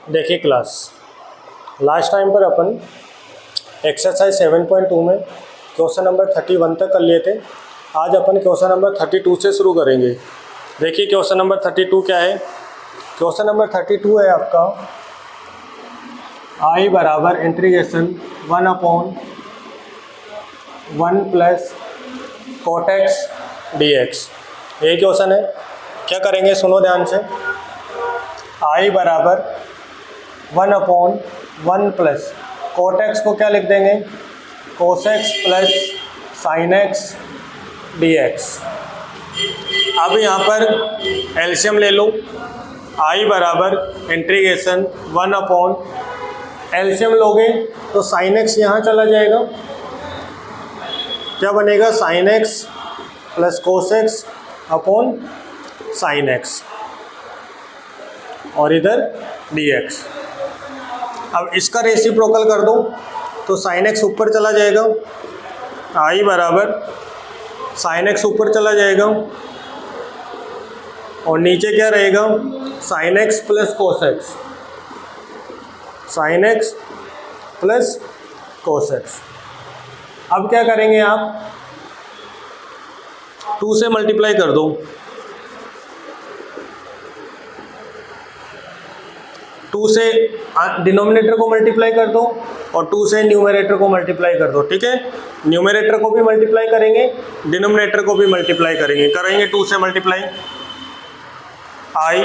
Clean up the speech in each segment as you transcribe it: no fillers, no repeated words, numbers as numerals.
देखिए class, last time पर अपन exercise 7.2 में क्वेश्चन नंबर 31 तक कर लिए थे। आज अपन क्वेश्चन नंबर 32 से शुरू करेंगे। देखिए क्वेश्चन नंबर 32 क्या है। क्वेश्चन नंबर 32 है आपका आई बराबर integration 1/1 plus cot x dx। ये क्वेश्चन है। क्या करेंगे सुनो ध्यान से। आई बराबर 1/1 प्लस cot x को क्या लिख देंगे, cos x plus sin x dx। अब यहाँ पर एलसीएम ले लो। आई बराबर इंटीग्रेशन 1/, एलसीएम लोगे तो sin x यहाँ चला जाएगा, क्या बनेगा sin x plus cos x upon sin x और इधर dx। अब इसका रेसिप्रोकल कर दो तो sin x ऊपर चला जाएगा, आई बराबर sin x ऊपर चला जाएगा और नीचे क्या रहेगा sin x plus cos x, sin x plus cos x। अब क्या करेंगे आप 2 से मल्टीप्लाई कर दो, 2 से डिनोमिनेटर को मल्टीप्लाई कर दो और 2 से न्यूमरेटर को मल्टीप्लाई कर दो। ठीक है, न्यूमरेटर को भी मल्टीप्लाई करेंगे, डिनोमिनेटर को भी मल्टीप्लाई करेंगे 2 से मल्टीप्लाई। आई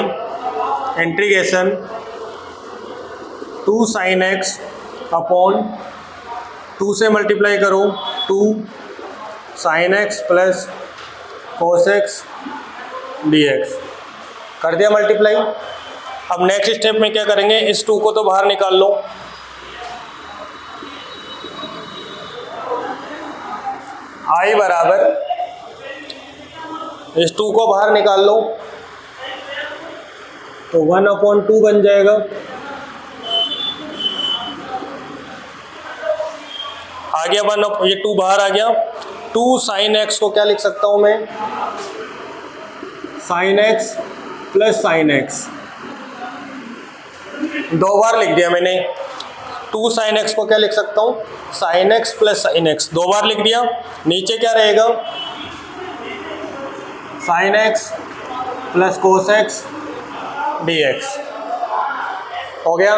इंटीग्रेशन 2 sin x अपॉन 2 से मल्टीप्लाई करो 2 sin x plus cos x dx। कर दिया मल्टीप्लाई। अब नेक्स्ट स्टेप में क्या करेंगे, इस 2 को तो बाहर निकाल लो। आई बराबर इस 2 को बाहर निकाल लो तो 1/2 बन जाएगा। आ गया 1, ये 2 बाहर आ गया। 2 sin x को क्या लिख सकता हूं मैं, sin x plus sin x, 2 बार लिख दिया मैंने। 2 sin x को क्या लिख सकता हूँ, sin x plus sin x, 2 बार लिख दिया। नीचे क्या रहेगा sin x plus cos x dx। हो गया।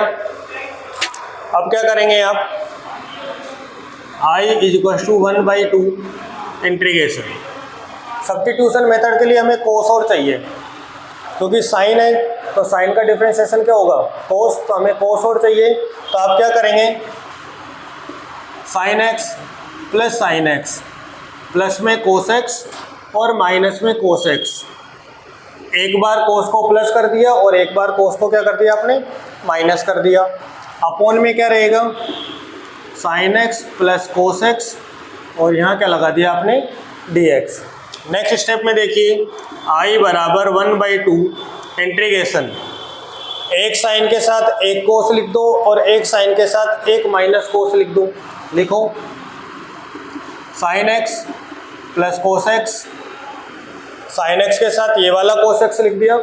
अब क्या करेंगे आप, i = 1/2 इंटीग्रेशन। सब्स्टिट्यूशन मेथड के लिए हमें cos और चाहिए, क्योंकि साइन है तो साइन का डिफरेंशिएशन क्या होगा cos, तो हमें cos और चाहिए। तो आप क्या करेंगे, sin x plus sin x, plus में cos x और माइनस में cos x। एक बार cos को प्लस कर दिया और एक बार cos को क्या कर दिया आपने, माइनस कर दिया। अपॉन में क्या रहेगा sin x plus cos x और यहाँ क्या लगा दिया आपने dx। नेक्स्ट स्टेप में देखिए, i बराबर 1/2 इंटीग्रेशन, एक साइन के साथ एक कोस लिख दो और एक साइन के साथ एक माइनस कोस लिख दो। लिखो sin x plus cos x, sin x के साथ ये वाला cos x लिख दिया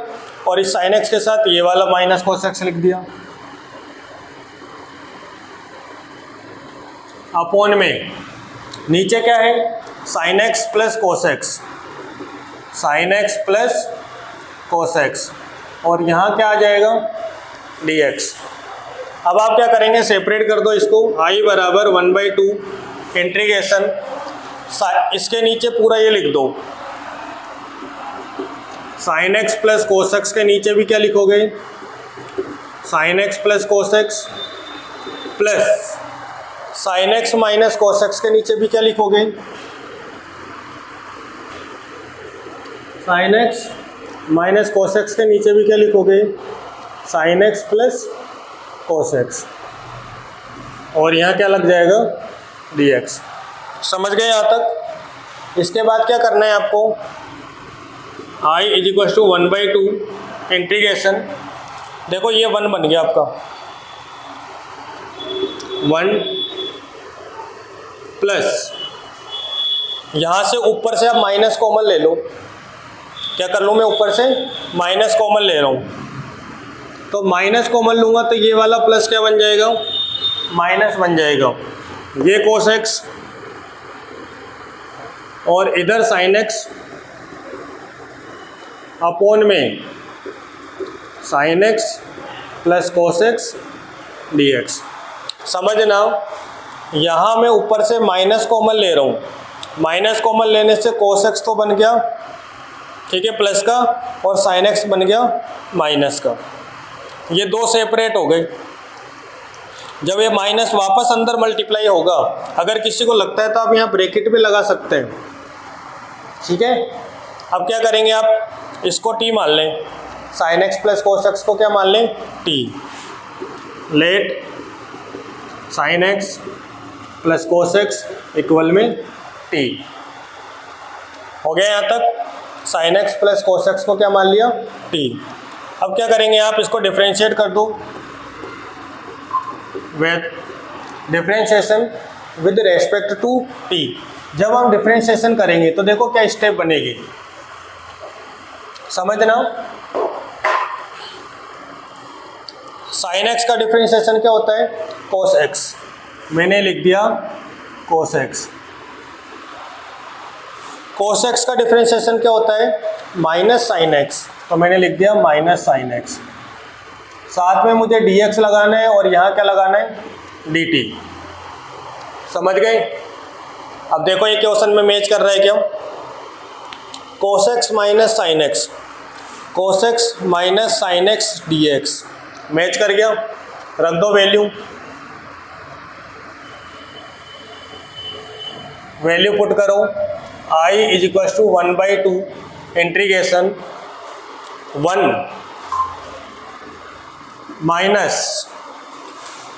और इस sin x के साथ ये वाला माइनस cos x लिख दिया। अपॉन में नीचे क्या है sin x plus cos x, sin x plus cos x और यहाँ क्या आ जाएगा dx। अब आप क्या करेंगे, सेपरेट कर दो इसको। i बराबर 1/2 इंटीग्रेशन, इसके नीचे पूरा ये लिख दो, sin x plus cos x के नीचे भी क्या लिखोगे sin x plus cos x, plus sin x minus cos x के नीचे भी क्या लिखोगे sin x minus cos x के नीचे भी क्या लिखोगे sin x plus cos x और यहाँ क्या लग जाएगा dx। समझ गए यहाँ तक। इसके बाद क्या करना है आपको, i = 1/2 इंटीग्रेशन, देखो ये 1 बन गया आपका, 1 प्लस यहाँ से ऊपर से आप माइनस कॉमन ले लो। क्या कर लूँ मैं, ऊपर से माइनस कॉमन ले रहा हूँ तो माइनस कॉमन लूँगा तो ये वाला प्लस क्या बन जाएगा, माइनस बन जाएगा। ये कोस एक्स और इधर साइन एक्स अपॉन में sine x plus cos x d x. समझना, यहाँ मैं ऊपर से माइनस कॉमन ले रहा हूँ, माइनस कॉमन लेने से कोस एक्स तो बन गया, ठीक है, प्लस का, और साइन एक्स बन गया माइनस का। ये दो सेपरेट हो गए। जब ये माइनस वापस अंदर मल्टीप्लाई होगा, अगर किसी को लगता है तो आप यहाँ ब्रैकेट भी लगा सकते हैं, ठीक है। अब क्या करेंगे, आप इसको टी मान लें, sine x plus cos x को क्या मान लें, T. Late sine x plus cos x equal में टी। हो गया यहाँ तक। Sine x plus cos x को क्या मान लिया, टी। अब क्या करेंगे, आप इसको डिफरेंशिएट कर दो with differentiation with respect to t. जब हम डिफरेंशिएशन करेंगे तो देखो क्या स्टेप बनेगी, समझना। साइन एक्स का डिफरेंशिएशन क्या होता है, कोस एक्स। मैंने लिख दिया कोस एक्स। कोस एक्स का डिफरेंशिएशन क्या होता है, माइनस साइन एक्स, तो मैंने लिख दिया माइनस साइन एक्स। साथ में मुझे डी एक्स लगाना है और यहाँ क्या लगाना है, डी टी। समझ गए। अब देखो ये क्वेश्चन में मैच कर रहा है क्या, cos x minus sine x, cos x minus sine x d x match कर गया। रख दो वैल्यू, वैल्यू पुट करो। I is equal to 1/2 integration 1 minus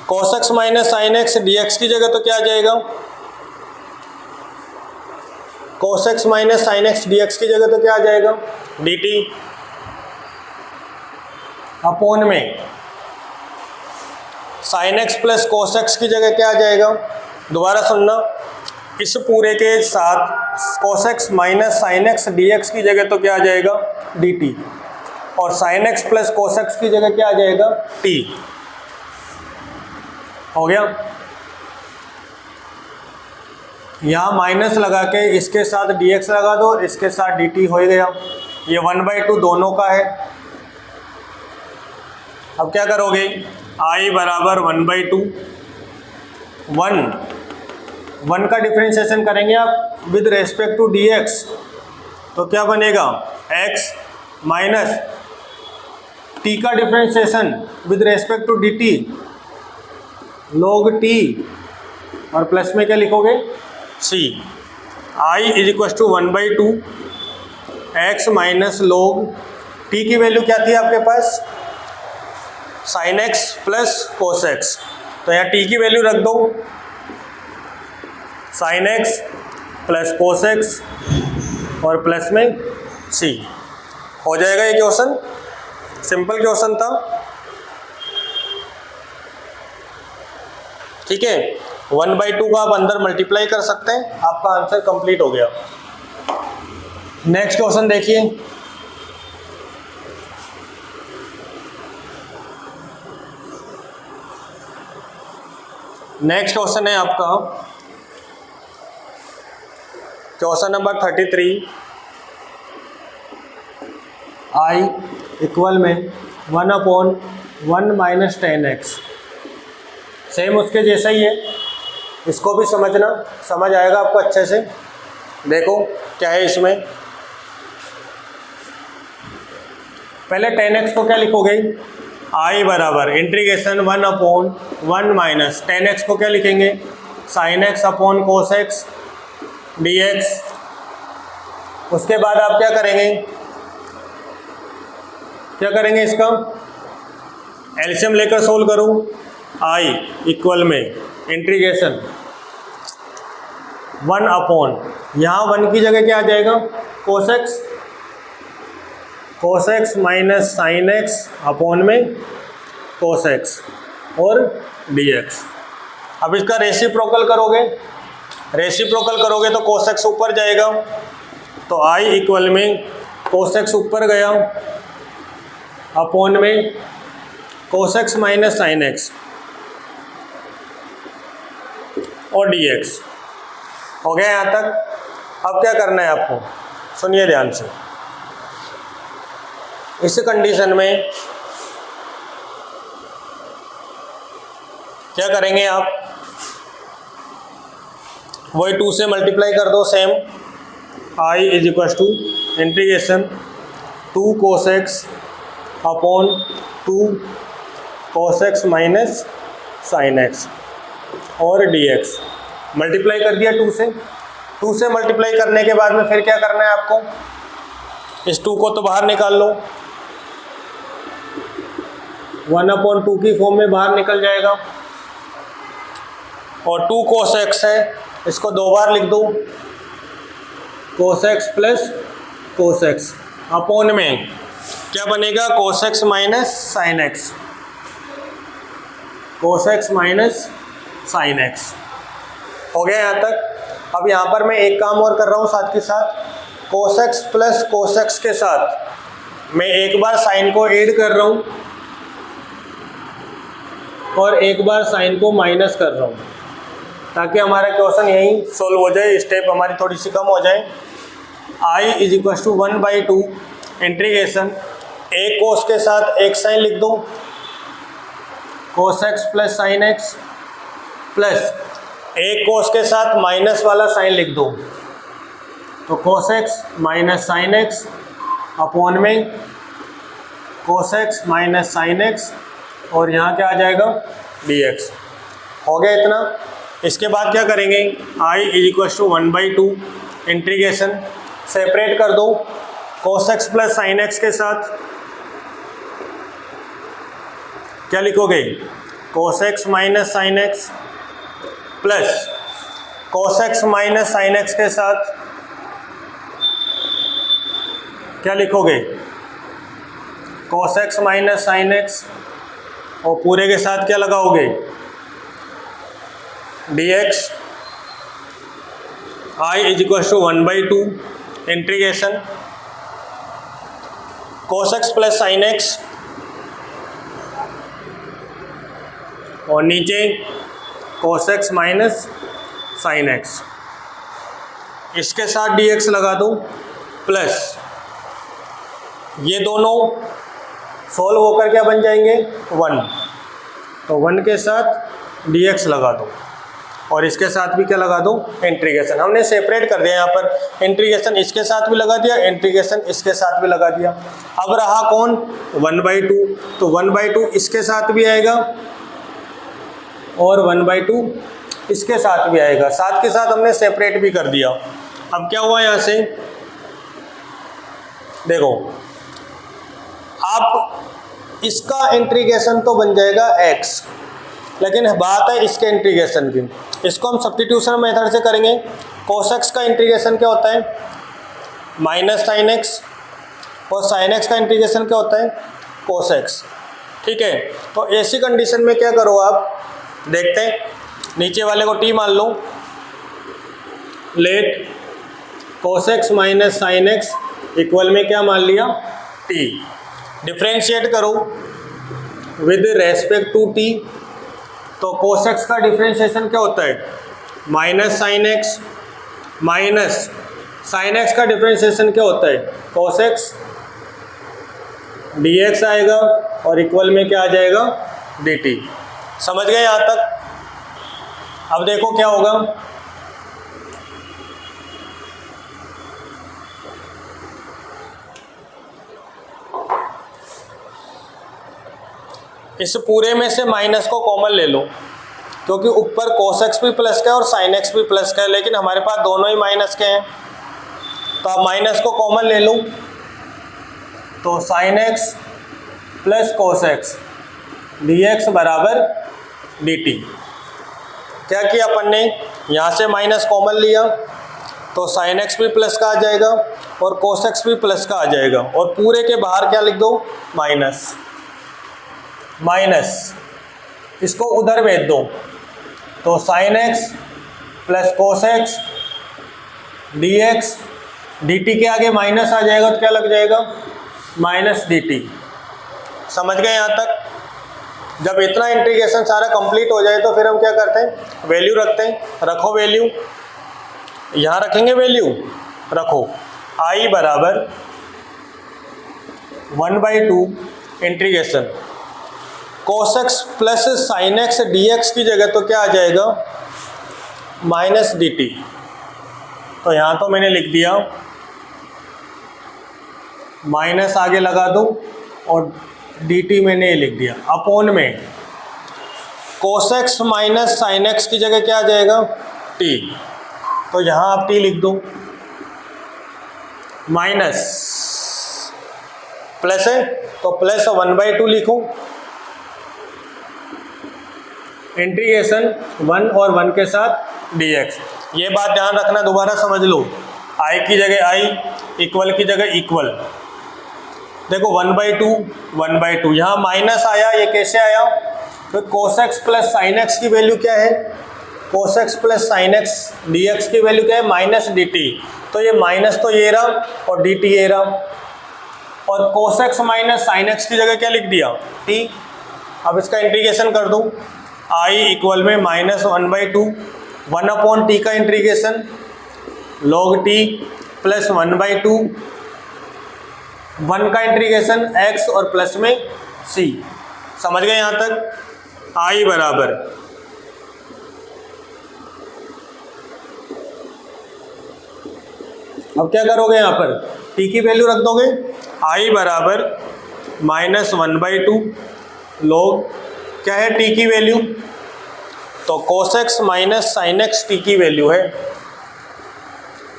cos x minus sine x d x की जगह तो क्या आ जाएगा, cos x minus sine x d x की जगह तो क्या आ जाएगा, डी टी अपॉन में sine x plus cos x की जगह क्या आ जाएगा। दोबारा सुनना, इस पूरे के साथ कोस x minus sine x d x की जगह तो क्या आ जाएगा, डी टी, और sine x plus cos x की जगह क्या आ जाएगा, टी। हो गया। यहाँ माइनस लगा के इसके साथ डी एक्स लगा दो, इसके साथ डी टी हो गया। ये 1/2 दोनों का है। अब क्या करोगे, आई बराबर 1/2, 1 का डिफरेंशिएशन करेंगे आप with respect to D X, तो क्या बनेगा, एक्स माइनस टी का differentiation with respect to D T log T, और प्लस में क्या लिखोगे, C. I is equal to 1/2 X minus log T की वैल्यू क्या थी आपके पास, sine x plus cos X, तो यहाँ टी की वैल्यू रख दो, sine x plus cos X और प्लस में सी। हो जाएगा ये क्वेश्चन, सिंपल क्वेश्चन था, ठीक है। 1/2 का आप अंदर मल्टीप्लाई कर सकते हैं, आपका आंसर कंप्लीट हो गया। नेक्स्ट क्वेश्चन देखिए, नेक्स्ट क्वेश्चन है आपका क्वेश्चन नंबर 33। आई इक्वल में 1/1 माइनस 10x। सेम उसके जैसा ही है, इसको भी समझना, समझ आएगा आपको अच्छे से। देखो क्या है इसमें, पहले 10x को क्या लिखोगे, आई बराबर इंटीग्रेशन 1/1 माइनस 10x को क्या लिखेंगे, sine x upon cos x d x. उसके बाद आप क्या करेंगे, इसका एलसीएम लेकर सोल्व करो। आई इक्वल में इंटीग्रेशन 1/, यहाँ 1 की जगह क्या आ जाएगा, cos x minus sine x upon में कोस एक्स और डी एक्स। अब इसका रेसिप्रोकल करोगे तो कोस एक्स ऊपर जाएगा, तो आई इक्वल में कोस एक्स ऊपर गया अपॉन में cos x minus sine x और dx। हो गया यहाँ तक। अब क्या करना है आपको, सुनिए ध्यान से। इस कंडीशन में क्या करेंगे आप, वही 2 से मल्टीप्लाई कर दो same. I is equal to integration 2 cos x upon 2 cos x minus sine x और dx। मल्टीप्लाई कर दिया 2 से मल्टीप्लाई करने के बाद में फिर क्या करना है आपको, इस 2 को तो बाहर निकाल लो, 1/2 की फॉर्म में बाहर निकल जाएगा। और 2 cos x है, इसको 2 बार लिख दो, cos x plus cos x upon में क्या बनेगा, cos x minus sine x, cos x minus sine x. हो गया यहाँ तक। अब यहाँ पर मैं एक काम और कर रहा हूँ साथ के साथ, cos x plus cos x के साथ मैं एक बार साइन को ऐड कर रहा हूँ और एक बार साइन को माइनस कर रहा हूँ, ताकि हमारा क्वेश्चन यहीं सोल्व हो जाए, स्टेप हमारी थोड़ी सी कम हो जाए। I is equal to 1/2 integration, एक कोस के साथ एक साइन लिख दो, cos x plus sine x, plus एक कोस के साथ माइनस वाला साइन लिख दो, तो cos x minus sine x upon में cos x minus sine x और यहाँ क्या आ जाएगा, dx। हो गया इतना। इसके बाद क्या करेंगे, I is equal to 1/2 integration, separate कर दो cos x plus sine x के साथ, क्या लिखोगे, cos x minus sine x plus cos x minus sine x के साथ क्या लिखोगे, cos x minus sine x और पूरे के साथ क्या लगाओगे, dx। I is equal to 1/2 integration cos x plus sine x और नीचे cos x minus sine x, इसके साथ dx लगा दो, प्लस ये दोनों सोल्व होकर क्या बन जाएंगे, 1, तो 1 के साथ dx लगा दो और इसके साथ भी क्या लगा दो, इंटीग्रेशन। हमने सेपरेट कर दिया यहाँ पर, इंटीग्रेशन इसके साथ भी लगा दिया, इंटीग्रेशन इसके साथ भी लगा दिया। अब रहा कौन, 1/2, तो 1/2 इसके साथ भी आएगा और 1/2 इसके साथ भी आएगा, साथ के साथ हमने सेपरेट भी कर दिया। अब क्या हुआ यहाँ से, देखो आप इसका इंटीग्रेशन तो बन जाएगा x, लेकिन बात है इसके इंटीग्रेशन की, इसको हम सब्स्टिट्यूशन मेथड से करेंगे। cos x का इंटीग्रेशन क्या होता है, माइनस साइन एक्स, और साइन एक्स का इंटीग्रेशन क्या होता है, cos x। ठीक है, तो ऐसी कंडीशन में क्या करो आप, देखते हैं, नीचे वाले को t मान लो, let cos x minus sine X equal में क्या मान लिया, t। डिफ्रेंशिएट करो विद रेस्पेक्ट टू t, तो cos x का डिफ्रेंशिएशन क्या होता है, minus sine X, minus sine X का डिफ्रेंशिएशन क्या होता है, cos x, dx आएगा और इक्वल में क्या आ जाएगा, dt। समझ गए यहाँ तक। अब देखो क्या होगा, इस पूरे में से माइनस को कॉमन ले लो, क्योंकि ऊपर cos x भी प्लस का है और sin x भी प्लस का है, लेकिन हमारे पास दोनों ही माइनस के हैं, तो आप माइनस को कॉमन ले लो, तो sin x plus cos x dx बराबर dt। क्या किया अपन ने, यहाँ से माइनस कॉमन लिया, तो sin x भी प्लस का आ जाएगा और cos x भी प्लस का आ जाएगा, और पूरे के बाहर क्या लिख दो, माइनस, माइनस इसको उधर भेज दो, तो sin x plus cos x dx, dt के आगे माइनस आ जाएगा तो क्या लग जाएगा, माइनस dt। समझ गए यहाँ तक। जब इतना इंटीग्रेशन सारा कंप्लीट हो जाए तो फिर हम क्या करते हैं, वैल्यू रखते हैं। रखो वैल्यू, यहाँ रखेंगे वैल्यू, रखो आई बराबर 1/2 integration cos x plus sine x d x की जगह तो क्या आ जाएगा, माइनस डी टी। तो यहाँ तो मैंने लिख दिया, माइनस आगे लगा दूँ और डी टी मैंने ये लिख दिया, अपॉन में cos x minus sine x की जगह क्या आ जाएगा, t। तो यहाँ आप t लिख दो, माइनस प्लस है तो प्लस 1/2 लिखो, इंटीग्रेशन 1 और 1 के साथ dx। ये बात ध्यान रखना, दोबारा समझ लो, i की जगह i, इक्वल की जगह इक्वल। देखो 1/2 यहाँ माइनस आया, ये कैसे आया, तो cos x plus sine x की वैल्यू क्या है, cos x plus sine x dx की वैल्यू क्या है, माइनस dt। तो ये माइनस तो ये रहा और dt ये रहा, और cos x minus sine x की जगह क्या लिख दिया, t। अब इसका इंटीग्रेशन कर दूँ, i इक्वल में -1/2, 1/t का इंटीग्रेशन log t प्लस 1/2, 1 का इंटीग्रेशन x और प्लस में c। समझ गए यहाँ तक, i बराबर अब क्या करोगे, यहाँ पर t की वैल्यू रख दोगे, i बराबर -1/2 log क्या है t की वैल्यू, तो cos x minus sine x t की वैल्यू है,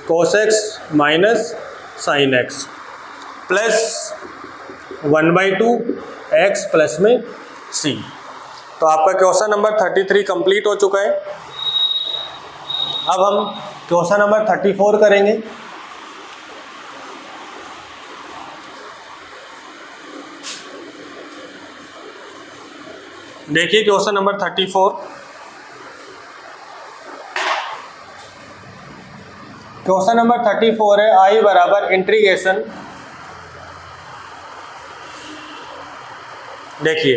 cos x minus sine x plus 1/2 x plus में c। तो आपका क्वेश्चन नंबर 33 कंप्लीट हो चुका है। अब हम क्वेश्चन नंबर 34 करेंगे। देखिए क्वेश्चन नंबर 34, क्वेश्चन नंबर 34 है i बराबर इंटीग्रेशन, देखिए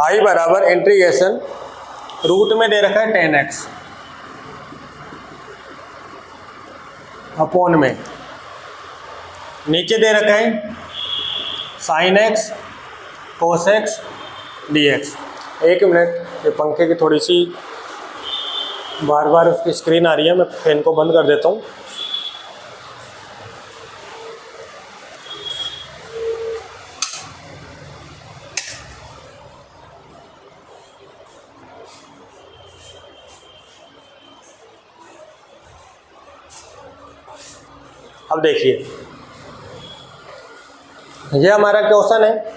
i बराबर इंटीग्रेशन रूट में दे रखा है 10x, अपॉन में नीचे दे रखा है sine x cos x dx। एक मिनट, ये पंखे की थोड़ी सी बार बार उसकी स्क्रीन आ रही है, मैं फैन को बंद कर देता हूँ। अब देखिए, ये हमारा क्वेश्चन है।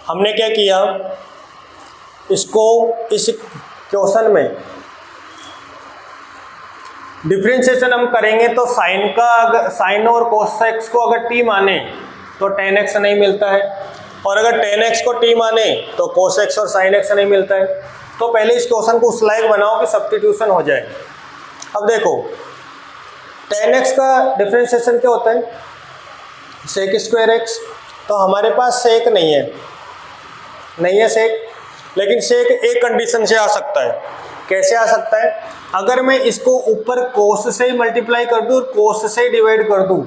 हमने क्या किया, इसको इस क्वेश्चन में डिफरेंशिएशन हम करेंगे तो साइन का, साइन और cos x को अगर t माने तो tan x नहीं मिलता है, और अगर tan x को t माने तो cos x और sin x नहीं मिलता है। तो पहले इस क्वेश्चन को उस लायक बनाओ कि सब्स्टिट्यूशन हो जाए। अब देखो tan x का डिफरेंशिएशन क्या होता है, sec स्क्वायर x। तो हमारे पास सेक नहीं है सेक, लेकिन सेक एक कंडीशन से आ सकता है। कैसे आ सकता है, अगर मैं इसको ऊपर कोस से ही मल्टीप्लाई कर दूँ और कोस से ही डिवाइड कर दूँ,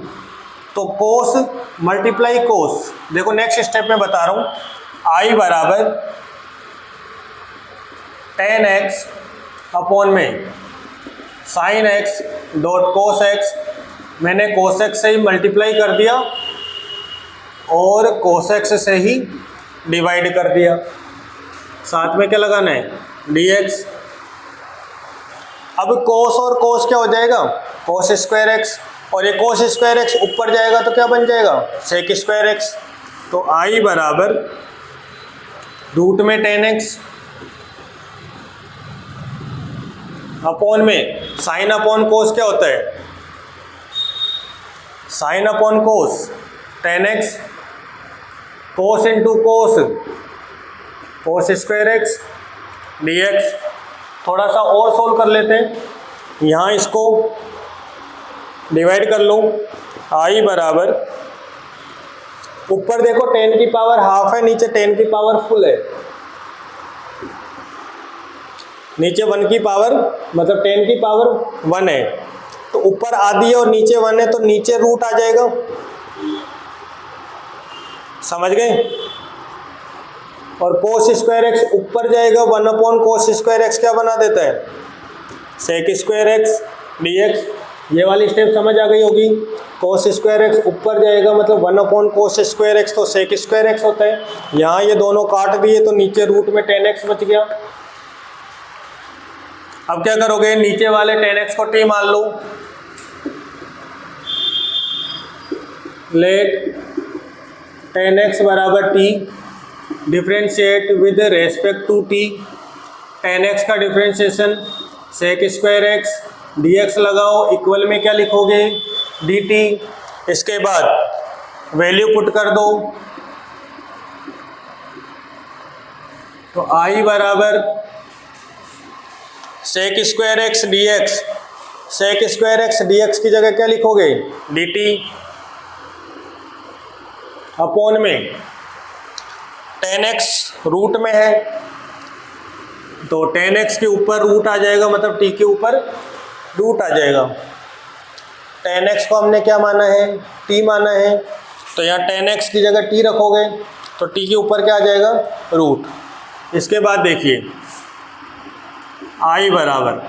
तो कोस मल्टीप्लाई कोस। देखो नेक्स्ट स्टेप में बता रहा हूँ, आई बराबर tan x अपॉन में साइन x डॉट कोस x। मैंने कोस x से ही मल्टीप्लाई कर दिया और कोस x से ही डिवाइड कर दिया, साथ में क्या लगाना है, dx। अब कोस और कोस क्या हो जाएगा, कोस स्क्वायर x, और ये कोस स्क्वायर x ऊपर जाएगा तो क्या बन जाएगा, सेक स्क्वायर x। तो i बराबर रूट में tan x अपॉन में साइन अपॉन कोस क्या होता है, sine upon cos tan x, cos into cos cos square x dx। थोड़ा सा और सोल्व कर लेते हैं, यहाँ इसको डिवाइड कर लो, i बराबर ऊपर देखो 10 की पावर हाफ है, नीचे 10 की पावर फुल है। नीचे 1 की पावर मतलब 10 की पावर 1 है, तो ऊपर आधी है और नीचे 1 है, तो नीचे रूट आ जाएगा। समझ गए? और कोस स्क्वायर एक्स ऊपर जाएगा, 1 अपॉन कोस स्क्वायर एक्स क्या बना देता है, सेक स्क्वायर एक्स dx। ये वाली स्टेप समझ आ गई होगी। कोस स्क्वायर एक्स ऊपर जाएगा मतलब 1 अपॉन कोस स्क्वायर एक्स, तो सेक स्क्वायर एक्स होता है। यहाँ ये दोनों काट दिए तो नीचे रूट में 10x बच गया। अब क्या करोगे, नीचे वाले 10x को t मान लो। लेट 10x बराबर t, differentiate with respect to t। 10x का differentiation sec square x dx लगाओ, इक्वल में क्या लिखोगे, dt। इसके बाद वैल्यू पुट कर दो, तो i बराबर sec square x dx, sec square x dx की जगह क्या लिखोगे, dt अपॉन में 10x रूट में है, तो 10x के ऊपर रूट आ जाएगा, मतलब t के ऊपर रूट आ जाएगा। 10x को हमने क्या माना है, t माना है, तो यहाँ 10x की जगह t रखोगे तो t के ऊपर क्या आ जाएगा, रूट। इसके बाद देखिए i बराबर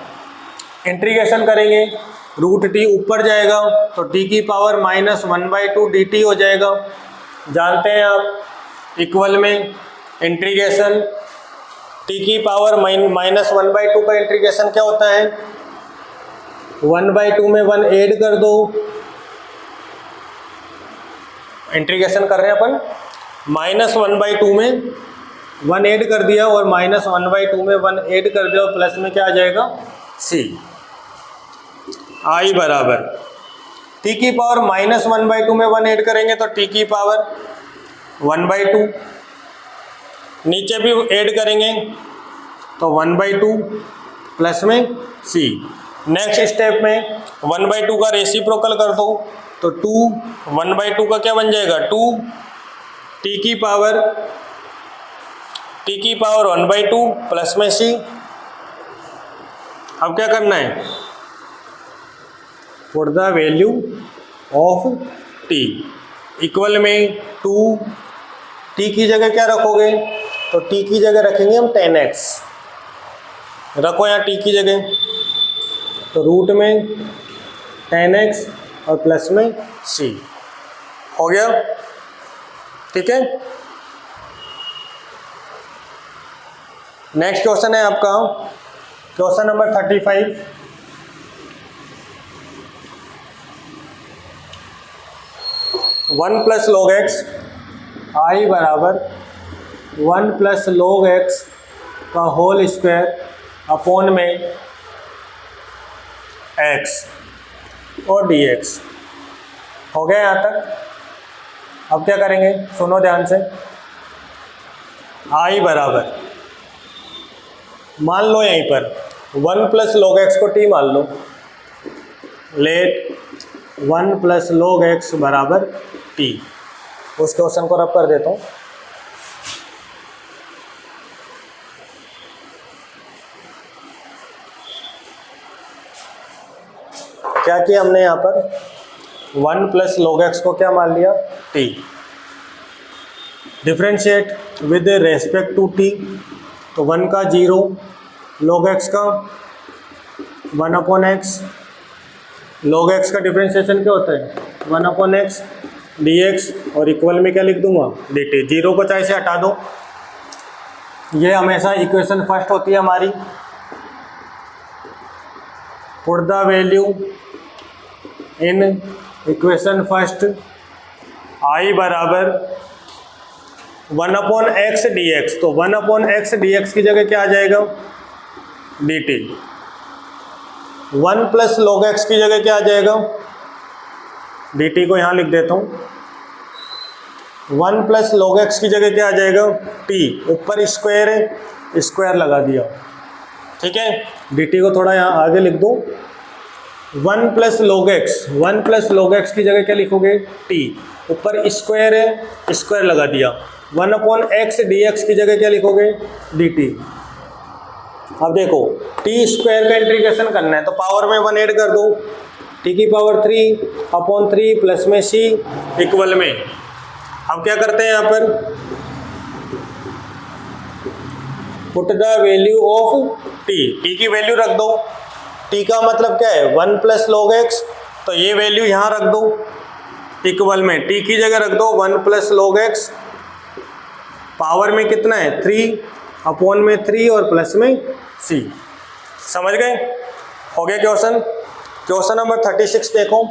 इंटीग्रेशन करेंगे, रूट t ऊपर जाएगा तो t की पावर -1/2 dt हो जाएगा। जानते हैं आप, इक्वल में इंटीग्रेशन t की पावर -1/2 का इंटीग्रेशन क्या होता है, 1/2 में 1 ऐड कर दो। इंटीग्रेशन कर रहे हैं अपन, -1/2 में 1 ऐड कर दिया और -1/2 में 1 ऐड कर दिया, प्लस में क्या आ जाएगा, c। i बराबर t की पावर -1/2 में 1 ऐड करेंगे तो t की पावर 1/2, नीचे भी ऐड करेंगे तो 1/2 प्लस में c। नेक्स्ट स्टेप में 1/2 का रेसिप्रोकल कर दो, तो 2 1/2 का क्या बन जाएगा, 2 t की पावर 1/2 प्लस में c। अब क्या करना है, put the value of t, equal में 2 t की जगह क्या रखोगे, तो t की जगह रखेंगे हम 10x, रखो यहाँ t की जगह, तो रूट में 10x और प्लस में c हो गया। ठीक है, नेक्स्ट क्वेश्चन है आपका question number 35। One plus log x, i बराबर 1 प्लस log x का होल स्क्वायर अपॉन में x और dx। हो गया यहाँ तक। अब क्या करेंगे, सुनो ध्यान से। i बराबर, मान लो यहीं पर 1 प्लस log x को t मान लो। लेट 1 प्लस log x बराबर t। उस क्वेश्चन को रब कर देता हूँ। क्या किया हमने यहाँ पर, 1 प्लस log x को क्या मान लिया, t। Differentiate with respect to t, तो 1 का 0, log x का 1 अपॉन एक्स। log x का डिफ्रेंशिएशन क्या होता है, 1 अपॉन एक्स dx, और इक्वल में क्या लिख दूंगा, dt। 0 को चाहे से हटा दो, ये हमेशा इक्वेशन फर्स्ट होती है हमारी। Put the value in equation first, i बराबर 1 अपॉन एक्स dx, तो 1 अपॉन एक्स dx की जगह क्या आ जाएगा, dt। 1 प्लस log x की जगह क्या आ जाएगा, dt को यहाँ लिख देता हूँ। 1 प्लस log x की जगह क्या आ जाएगा, t। ऊपर स्क्वायर है, स्क्वायर लगा दिया। ठीक है, dt को थोड़ा यहाँ आगे लिख दो। 1 plus log x, 1 plus log x की जगह क्या लिखोगे, t। ऊपर स्क्वायर है, स्क्वायर लगा दिया। 1/x dx की जगह क्या लिखोगे, dt। अब देखो टी स्क्वायर का इंटीग्रेशन करना है तो पावर में 1 ऐड कर दो, टी की पावर 3/3 प्लस में c इक्वल में। अब क्या करते हैं यहाँ पर, put the value of T की वैल्यू रख दो। टी का मतलब क्या है 1 प्लस लॉग एक्स, तो ये वैल्यू यहाँ रख दो इक्वल में, टी की जगह रख दो 1 प्लस लॉग एक्स, पावर में कितना है 3 में 3 और प्लस में c। समझ गए, हो गया क्वेश्चन। क्वेश्चन नंबर 36 देखो।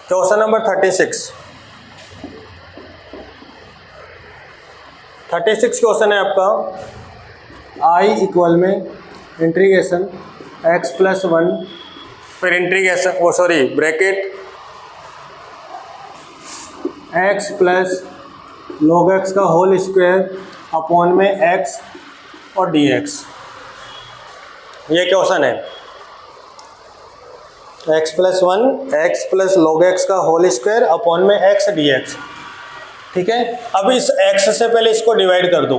क्वेश्चन नंबर 36 क्वेश्चन है आपका, i इक्वल में इंटीग्रेशन x प्लस 1, फिर integration bracket x plus log x का होल स्क्वायर अपॉन में x और dx। ये क्वेश्चन है x plus 1 x plus log x का होल स्क्वायर अपॉन में x dx। ठीक है, अब इस x से पहले इसको डिवाइड कर दो,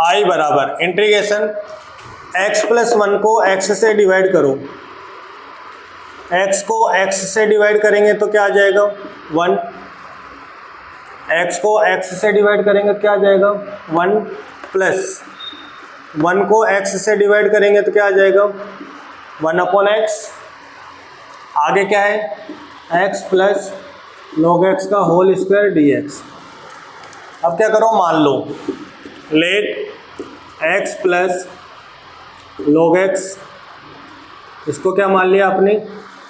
i बराबर इंटीग्रेशन x प्लस 1 को x से डिवाइड करो, x को x से डिवाइड करेंगे तो क्या आ जाएगा 1, x को x से डिवाइड करेंगे तो क्या आ जाएगा 1, प्लस 1 को x से डिवाइड करेंगे तो क्या आ जाएगा 1/x। आगे क्या है x प्लस log x का होल स्क्वायर dx। अब क्या करो, मान लो let x plus log x, इसको क्या मान लिया आपने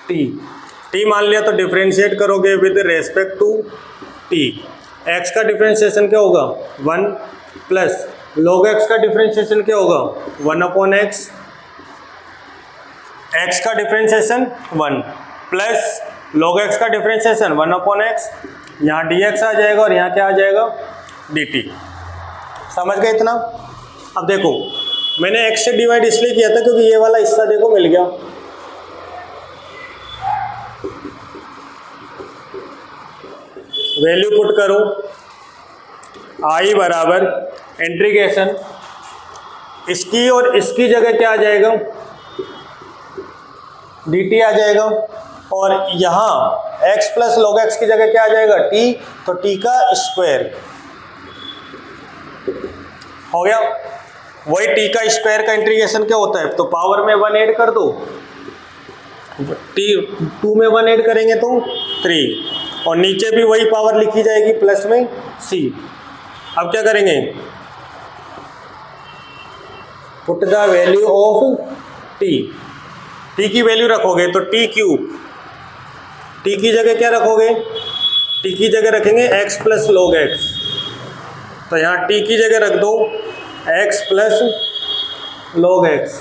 t मान लिया, तो डिफरेंशिएट करोगे with respect to t। x का डिफरेंशिएशन क्या होगा 1, प्लस log x का डिफरेंशिएशन क्या होगा 1/x, x का डिफरेंशिएशन 1 प्लस log x का डिफरेंशिएशन 1/x, यहाँ dx आ जाएगा और यहाँ क्या आ जाएगा dt। समझ गए इतना। अब देखो मैंने x से डिवाइड इसलिए किया था क्योंकि ये वाला हिस्सा देखो मिल गया, वैल्यू पुट करो, i बराबर इंटीग्रेशन इसकी और इसकी जगह क्या आ जाएगा dt आ जाएगा, और यहाँ x प्लस log x की जगह क्या आ जाएगा t, तो t का स्क्वायर हो गया। वही t का स्क्वायर का इंटीग्रेशन क्या होता है, तो पावर में 1 ऐड कर दो, t 2 में 1 ऐड करेंगे तो 3, और नीचे भी वही पावर लिखी जाएगी प्लस में c। अब क्या करेंगे, put the value of t की वैल्यू रखोगे तो t क्यूब, t की जगह क्या रखोगे, t की जगह रखेंगे x प्लस log x, तो यहाँ t की जगह रख दो x plus log x,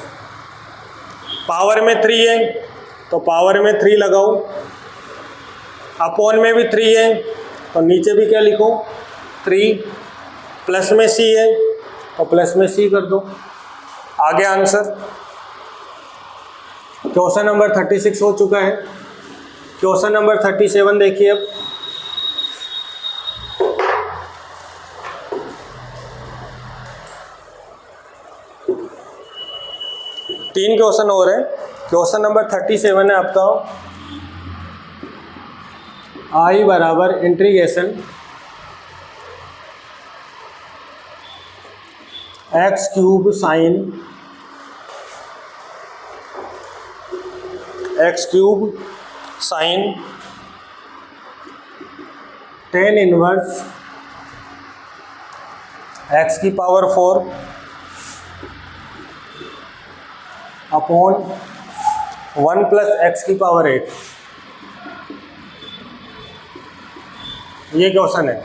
power में 3 है तो पावर में 3 लगाओ, अपॉन में भी 3 है और नीचे भी क्या लिखो 3, प्लस में c है तो प्लस में c कर दो। आगे आंसर। क्वेश्चन नंबर 36 हो चुका है। क्वेश्चन नंबर 37 देखिए। अब तीन क्वेश्चन हो रहे हैं। क्वेश्चन नंबर 37 है आपका, i बराबर integration x cube sign tan inverse x की पावर 4 अपॉन 1 प्लस x की पावर 8। ये क्वेश्चन है,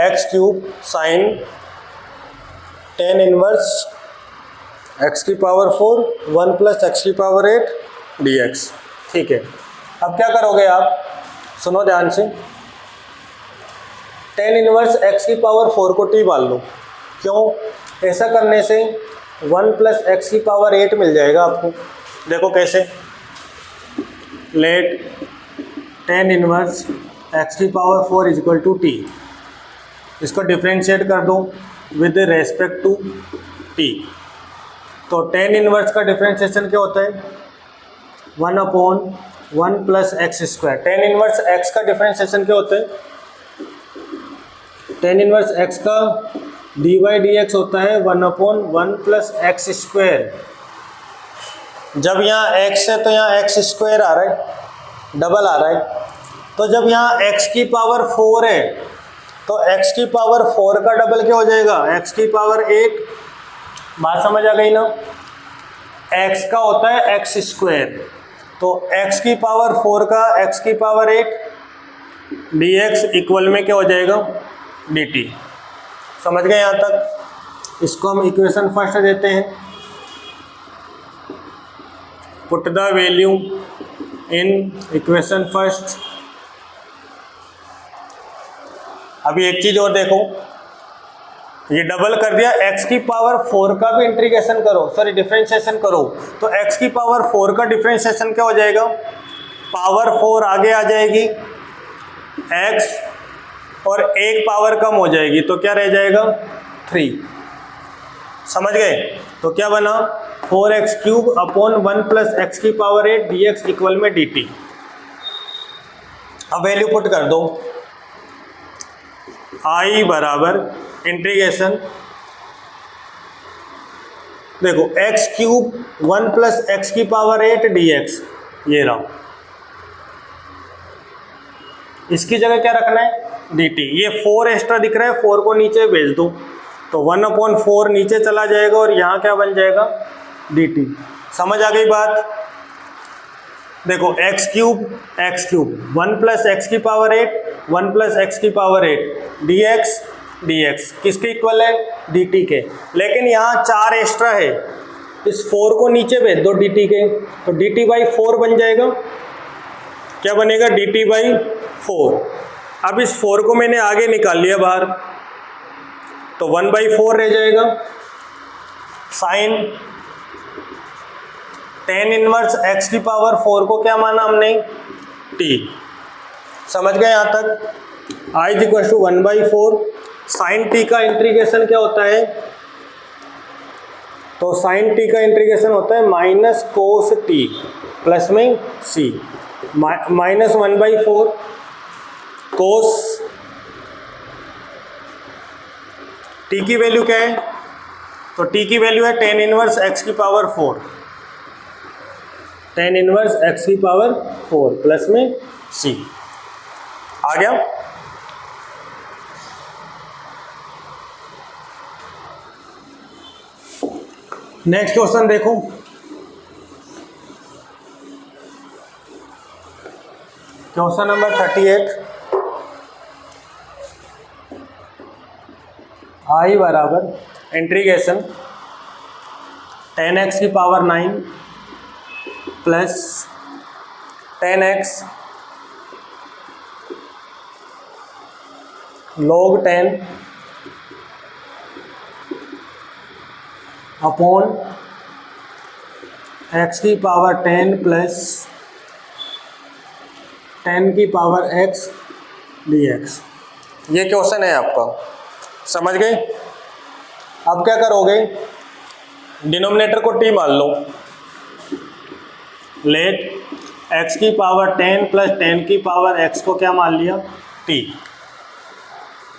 x cube sign tan inverse x की पावर 4 1 प्लस x की पावर 8 dx। ठीक है, अब क्या करोगे आप, सुनो ध्यान से। tan इनवर्स x की पावर 4 को t मान लो। क्यों? ऐसा करने से 1 प्लस एक्स की पावर 8 मिल जाएगा आपको। देखो कैसे, लेट tan इनवर्स एक्स की power 4 is equal to t. इसको डिफ्रेंशिएट कर दो विद रेस्पेक्ट टू टी। तो tan इनवर्स का डिफ्रेंशिएशन क्या होता है, 1/1 plus x square. tan inverse x का डिफ्रेंशिएशन क्या होता है, tan इनवर्स एक्स का डी बाई डी एक्स होता है 1/1 प्लस एक्स स्क्वायर। जब यहाँ x है तो यहाँ एक्स स्क्वायर आ रहा है, डबल आ रहा है। तो जब यहाँ x की पावर 4 है तो x की पावर 4 का डबल क्या हो जाएगा, x की पावर 8। बात समझ आ गई ना। x का होता है एक्स स्क्वायर, तो x की पावर 4 का x की पावर 8 dx इक्वल में क्या हो जाएगा, dt। समझ गए यहाँ तक। इसको हम इक्वेशन फर्स्ट देते हैं, put the value in equation first. अभी एक चीज और देखो, ये डबल कर दिया, x की पावर 4 का भी इंटीग्रेशन करो, सॉरी डिफरेंशिएशन करो, तो x की पावर 4 का डिफरेंशिएशन क्या हो जाएगा, पावर 4 आगे आ जाएगी x और एक पावर कम हो जाएगी, तो क्या रह जाएगा 3। समझ गए। तो क्या बना 4x³ अपॉन 1 प्लस एक्स की पावर 8 dx इक्वल में dt। अब वैल्यू पुट कर दो, i बराबर इंटीग्रेशन, देखो x³ 1 प्लस एक्स की पावर 8 dx, ये रहा। इसकी जगह क्या रखना है, dt। ये 4 एक्स्ट्रा दिख रहा है, 4 को नीचे भेज दो, तो 1/4 नीचे चला जाएगा और यहाँ क्या बन जाएगा, dt। समझ आ गई बात। देखो x³ 1 प्लस एक्स की पावर 8 1 प्लस एक्स की पावर 8 dx किसके इक्वल है, dt के। लेकिन यहाँ 4 एक्स्ट्रा है, इस 4 को नीचे भेज दो dt के, तो dt बाई 4 बन जाएगा। क्या बनेगा, dt बाई 4। अब इस 4 को मैंने आगे निकाल लिया बाहर, तो 1/4 रह जाएगा। साइन tan इनवर्स x की पावर 4 को क्या माना हमने, t। समझ गए यहाँ तक। i is equal to 1/4। Sine t का इंटीग्रेशन क्या होता है, तो साइन t का इंटीग्रेशन होता है माइनस कोस t प्लस में c, माइनस 1/4 कोस t की वैल्यू क्या है, तो t की वैल्यू है tan इनवर्स x की पावर 4, tan इनवर्स x की पावर 4 प्लस में c। आ गया। नेक्स्ट क्वेश्चन देखो, क्वेश्चन नंबर 38। i बराबर इंटीग्रेशन tan x की power 9 plus tan x log 10 upon x की पावर 10 प्लस 10 की पावर x dx। ये क्वेश्चन है आपका, समझ गए। अब क्या करोगे, डिनोमिनेटर को t मान लो, लेट x की पावर 10 प्लस 10 की पावर x को क्या मान लिया, t।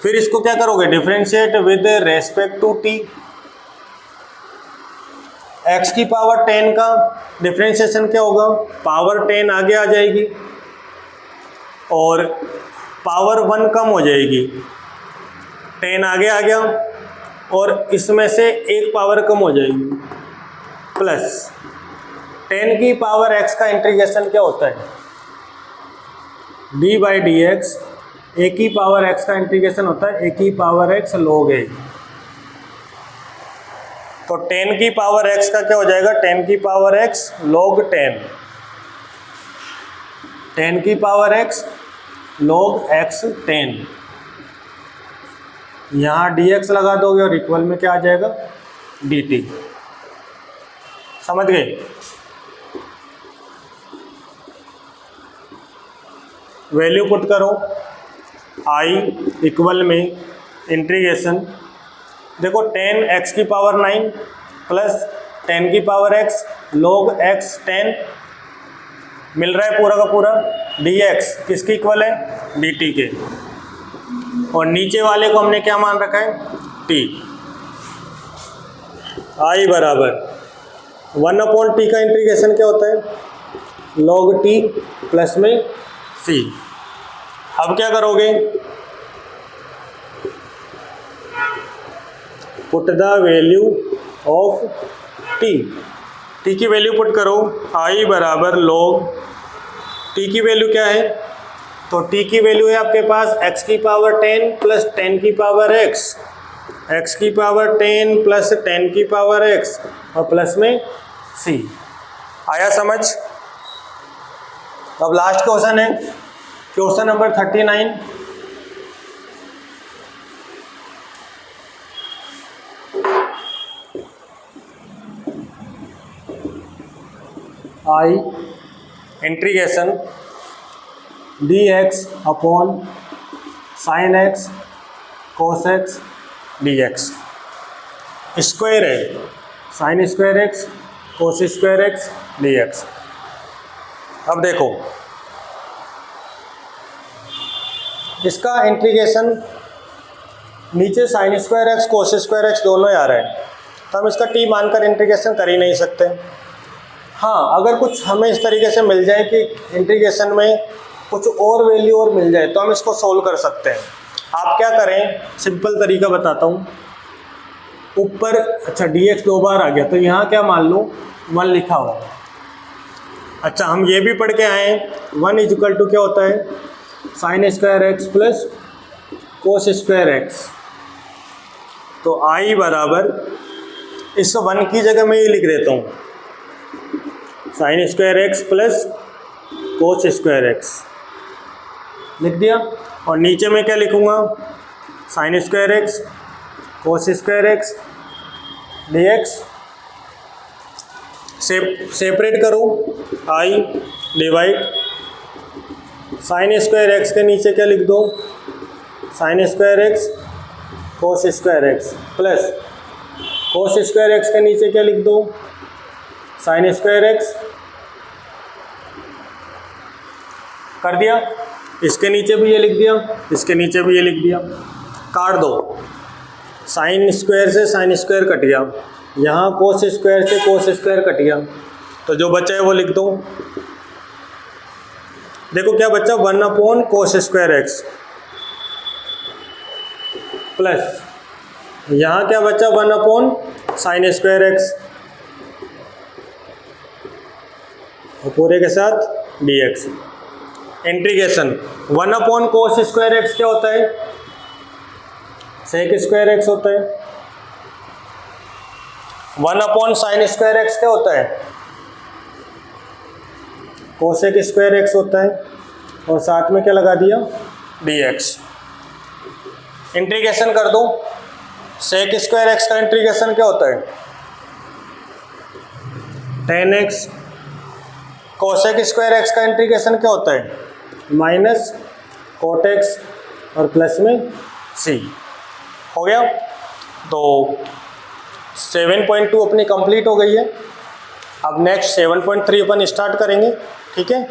फिर इसको क्या करोगे, differentiate with respect to t। x की पावर 10 का डिफरेंशिएशन क्या होगा, पावर 10 आगे आ जाएगी और पावर 1 कम हो जाएगी, 10 आगे आ गया और इसमें से एक पावर कम हो जाएगी, प्लस 10 की पावर x का इंटीग्रेशन क्या होता है, d बाई डी एक्स। ए की पावर x का इंटीग्रेशन होता है a की पावर x log a। तो 10 की पावर x का क्या हो जाएगा, 10 की पावर x log 10, 10 की पावर x log x 10। यहाँ dx लगा दोगे और इक्वल में क्या आ जाएगा, dt। समझ गए? वैल्यू पुट करो i इक्वल में इंटीग्रेशन, देखो 10x की पावर 9 प्लस 10 की पावर x log x 10 मिल रहा है पूरा का पूरा, dx किसके इक्वल है? dt के, और नीचे वाले को हमने क्या मान रखा है? t। i बराबर 1/t का इंटीग्रेशन क्या होता है? log t प्लस में c। अब क्या करोगे? Put the value of t, t की वैल्यू पुट करो, i बराबर log t की वैल्यू क्या है? तो t की वैल्यू है आपके पास x की पावर 10 प्लस 10 की पावर x, x की पावर 10 प्लस 10 की पावर x और प्लस में c। आया समझ? अब लास्ट क्वेश्चन है, question number 39। i integration dx upon sine x cos x dx square है, sine square x cos square x dx। अब देखो इसका इंटीग्रेशन नीचे sine square X cos square X दोनों ही आ रहे हैं, तो हम इसका t मानकर इंटीग्रेशन कर ही नहीं सकते। हाँ, अगर कुछ हमें इस तरीके से मिल जाए कि इंटीग्रेशन में कुछ और वैल्यू और मिल जाए तो हम इसको सोल्व कर सकते हैं। आप क्या करें, सिंपल तरीका बताता हूँ। ऊपर अच्छा dx 2 बार आ गया तो यहाँ क्या मान लो 1 लिखा हुआ। अच्छा, हम ये भी पढ़ के आए 1 इक्वल टू क्या होता है? साइन स्क्वायर एक्स प्लस कोस स्क्वायर एक्स। तो i बराबर इस 1 की जगह मैं ये लिख देता हूँ, साइन स्क्वायर एक्स प्लस कोस स्क्वायर एक्स लिख दिया, और नीचे मैं क्या लिखूँगा? Sign square X cos square x dx। Separate करो, i divide sign square x के नीचे क्या लिख दो? Sign square X cos square x plus कोस स्क्वायर एक्स के नीचे क्या लिख दो? Sign square x. कर दिया? इसके नीचे भी ये लिख दिया, इसके नीचे भी ये लिख दिया। काट दो, साइन स्क्वायर से साइन स्क्वायर कट गया, यहाँ कोस स्क्वायर से कोस स्क्वायर कट गया, तो जो बचा है वो लिख दो। देखो क्या बचा? 1 अपॉन कोस स्क्वायर एक्स प्लस यहाँ क्या बचा? 1 अपॉन साइन स्क्वायर एक्स और पूरे के साथ dx। इंटीग्रेशन 1 अपॉन कोस स्क्वायर एक्स क्या होता है? सेक स्क्वायर एक्स होता है। 1 अपॉन साइन स्क्वायर एक्स क्या होता है? कोसेक स्क्वायर एक्स होता है, और साथ में क्या लगा दिया? dx। इंटीग्रेशन कर दो, सेक स्क्वायर एक्स का इंटीग्रेशन क्या होता है? 10x। कोसेक स्क्वायर एक्स का इंटीग्रेशन क्या होता है? माइनस कोट एक्स और प्लस में c। हो गया? तो 7.2 अपनी कंप्लीट हो गई है। अब नेक्स्ट 7.3 अपन स्टार्ट करेंगे, ठीक है।